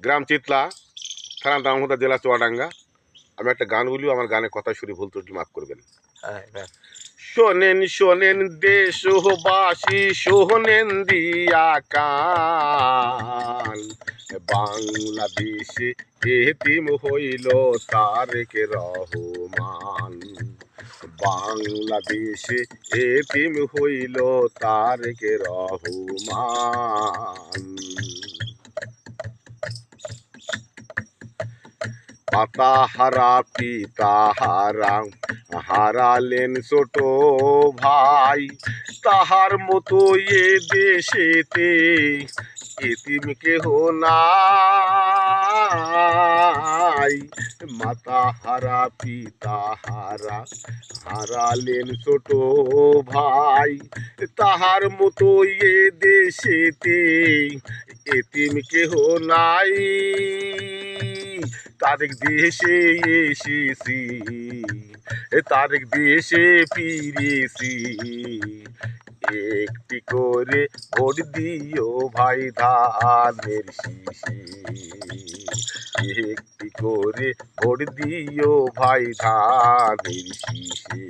গ্রাম চিতলা, থানা দামোদর, জেলা চুয়াডাঙ্গা। আমি একটা গান বলি, আমার গানের কথা শুনে ভুল ত্রুটি মাফ করবেন। শোনেন শোনেন দেশবাসী, শোনেন দিয়া কান, বাংলাদেশে এতিম হইল তারেক রহমান। বাংলাদেশে এতিম হইল তারেক রহমান। পাতা হারা পিতা হারা, হারালেন ছোট ভাই, তাহার মতো এ দেশেতে এতিম কেহ নাই। মাতা হারা পিতা হারা, হারালেন ছোট ভাই, তাহার মতো এ দেশেতে এতিম কেহ নাই। তারেক দেশে এসেছি, তারেক দেশে ফিরেছি, একটি করে ভোট দিও ভাই ধানের শীষে, একটি করে ভোট দিও ভাই ধানের শীষে।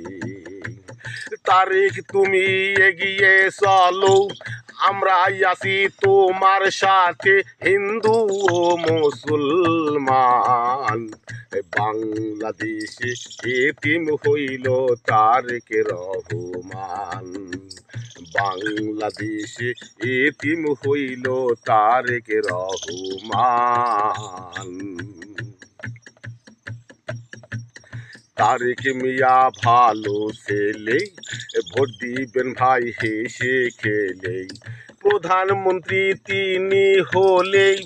তারেক তুমি এগিয়ে চলো, আমরা আছি তোমার সাথে, হিন্দু ও মুসলমান। বাংলাদেশে এতিম হইল তারেক রহমান। বাংলাদেশে এতিম হইল তারেক রহমান। তারেক মিয়া ভালো ছেলে, ভোট দিবেন ভাই হেসে খেলে। প্রধানমন্ত্রী তিনি হলেই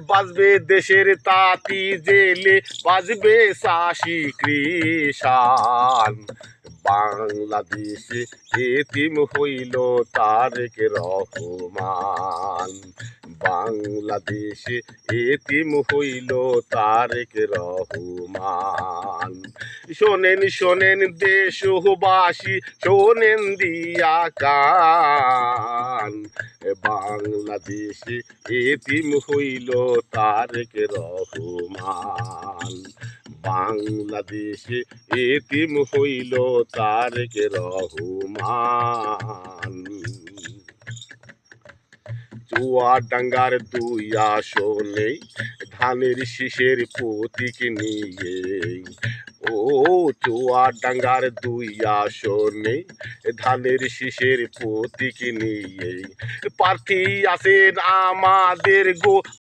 বাঁচবে দেশের তাঁতি জেলে, বাঁচবে চাষি কৃষাণ। বাংলাদেশে এতিম হইল তারেক রহমান। বাংলাদেশে এতিম হইল তারেক রহমান। শোনেন শোনেন দেশবাসী, শোনেন দিয়া কান, বাংলাদেশে এতিম হইল তারেক রহমান। বাংলাদেশে এতিম হইল তারেক রহমান। চুয়াডাঙ্গার 2 আসনে ধানের শীষের প্রতীক নিয়ে, ও চুয়াডাঙ্গার 2 আসনে ধানের শীষের প্রতীক নিয়ে প্রার্থী আছেন আমাদের গো